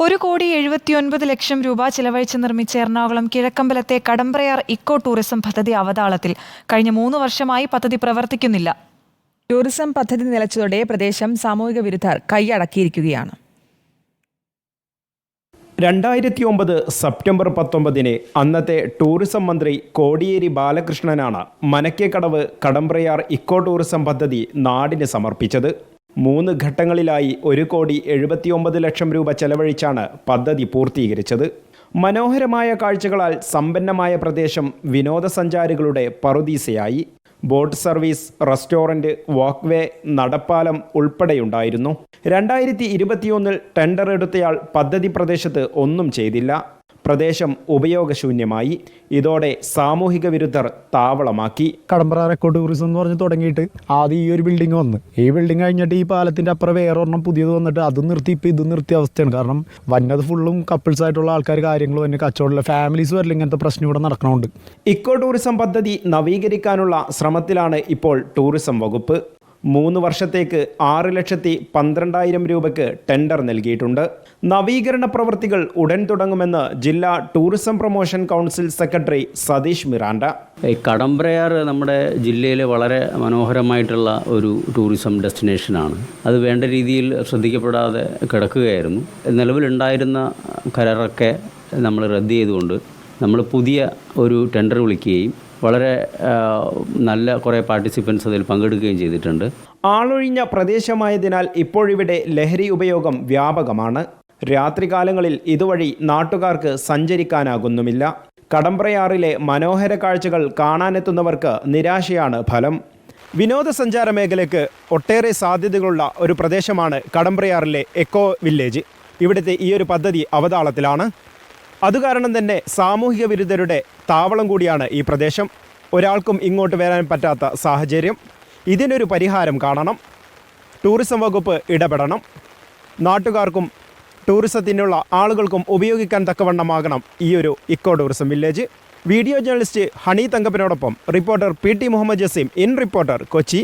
1,79,00,000 രൂപ ചിലവഴിച്ച് നിർമ്മിച്ച എറണാകുളം കിഴക്കമ്പലത്തെ കടമ്പ്രയാർ ഇക്കോ ടൂറിസം പദ്ധതി അവതാളത്തിൽ. കഴിഞ്ഞ 3 വർഷമായി പദ്ധതി പ്രവർത്തിക്കുന്നില്ല. ടൂറിസം പദ്ധതി നിലച്ചതോടെ പ്രദേശം സാമൂഹിക വിരുദ്ധർ കൈയടക്കിയിരിക്കുകയാണ്. 2009 സെപ്റ്റംബർ 19 അന്നത്തെ ടൂറിസം മന്ത്രി കോടിയേരി ബാലകൃഷ്ണനാണ് മനക്കേക്കടവ് കടമ്പ്രയാർ ഇക്കോ ടൂറിസം പദ്ധതി നാടിന് സമർപ്പിച്ചത്. 3 ഘട്ടങ്ങളിലായി 1,79,00,000 രൂപ ചെലവഴിച്ചാണ് പദ്ധതി പൂർത്തീകരിച്ചത്. മനോഹരമായ കാഴ്ചകളാൽ സമ്പന്നമായ പ്രദേശം വിനോദസഞ്ചാരികളുടെ പറുദീസയായി. ബോട്ട് സർവീസ്, റെസ്റ്റോറൻറ്റ്, വാക്ക്വേ, നടപ്പാലം ഉൾപ്പെടെയുണ്ടായിരുന്നു. 2021 ടെൻഡർ എടുത്തയാൾ പദ്ധതി പ്രദേശത്ത് ഒന്നും ചെയ്തില്ല. പ്രദേശം ഉപയോഗശൂന്യമായി. ഇതോടെ സാമൂഹിക വിരുദ്ധർ താവളമാക്കി. കടമ്പ്രയാർ എക്കോ ടൂറിസം എന്ന് പറഞ്ഞ് തുടങ്ങിയിട്ട് ആദ്യം ഈ ഒരു ബിൽഡിംഗ് വന്ന്, ഈ ബിൽഡിംഗ് കഴിഞ്ഞിട്ട് ഈ പാലത്തിൻ്റെ അപ്പുറം വേറെ ഒരെണ്ണം പുതിയത് വന്നിട്ട് അത് നിർത്തി ഇപ്പോൾ ഇത് നിർത്തിയ അവസ്ഥയാണ്. കാരണം വന്നത് ഫുള്ളും കപ്പിൾസ് ആയിട്ടുള്ള ആൾക്കാർ, കാര്യങ്ങൾ തന്നെ കച്ചവടമുള്ള ഫാമിലീസ് വരില്ല, ഇങ്ങനത്തെ പ്രശ്നം ഇവിടെ നടക്കണമുണ്ട്. ഇക്കോ ടൂറിസം പദ്ധതി നവീകരിക്കാനുള്ള ശ്രമത്തിലാണ് ഇപ്പോൾ ടൂറിസം വകുപ്പ്. 3 വർഷത്തേക്ക് 6,12,000 രൂപയ്ക്ക് ടെൻഡർ നൽകിയിട്ടുണ്ട്. നവീകരണ പ്രവൃത്തികൾ ഉടൻ തുടങ്ങുമെന്ന് ജില്ലാ tourism promotion council secretary Satheesh Miranda. Kadambrayar നമ്മുടെ ജില്ലയിലെ വളരെ മനോഹരമായിട്ടുള്ള ഒരു ടൂറിസം ഡെസ്റ്റിനേഷനാണ്. അത് വേണ്ട രീതിയിൽ ശ്രദ്ധിക്കപ്പെടാതെ കിടക്കുകയായിരുന്നു. നിലവിലുണ്ടായിരുന്ന കരാറൊക്കെ നമ്മൾ റദ്ദ് ചെയ്തുകൊണ്ട് നമ്മൾ പുതിയ ഒരു ടെൻഡർ വിളിക്കുകയും വളരെ നല്ല കുറേ പാർട്ടിസിപ്പൻസ് അതിൽ പങ്കെടുക്കുകയും ചെയ്തിട്ടുണ്ട്. ആളൊഴിഞ്ഞ പ്രദേശമായതിനാൽ ഇപ്പോഴിവിടെ ലഹരി ഉപയോഗം വ്യാപകമാണ്. രാത്രികാലങ്ങളിൽ ഇതുവഴി നാട്ടുകാർക്ക് സഞ്ചരിക്കാനാകുന്നുമില്ല. കടമ്പ്രയാറിലെ മനോഹര കാഴ്ചകൾ കാണാനെത്തുന്നവർക്ക് നിരാശയാണ് ഫലം. വിനോദസഞ്ചാര മേഖലയ്ക്ക് ഒട്ടേറെ സാധ്യതകളുള്ള ഒരു പ്രദേശമാണ് കടമ്പ്രയാറിലെ എക്കോ വില്ലേജ്. ഇവിടുത്തെ ഈ ഒരു പദ്ധതി അവതാളത്തിലാണ്. അതുകാരണം തന്നെ സാമൂഹിക വിരുദ്ധരുടെ താവളം കൂടിയാണ് ഈ പ്രദേശം. ഒരാൾക്കും ഇങ്ങോട്ട് വരാൻ പറ്റാത്ത സാഹചര്യം. ഇതിനൊരു പരിഹാരം കാണണം. ടൂറിസം വകുപ്പ് ഇടപെടണം. നാട്ടുകാർക്കും ടൂറിസത്തിനുള്ള ആളുകൾക്കും ഉപയോഗിക്കാൻ തക്കവണ്ണമാകണം ഈ ഒരു eco tourism village. Video journalist Honey തങ്കപ്പനോടൊപ്പം reporter PT Muhammad Jaseem, in reporter, Kochi.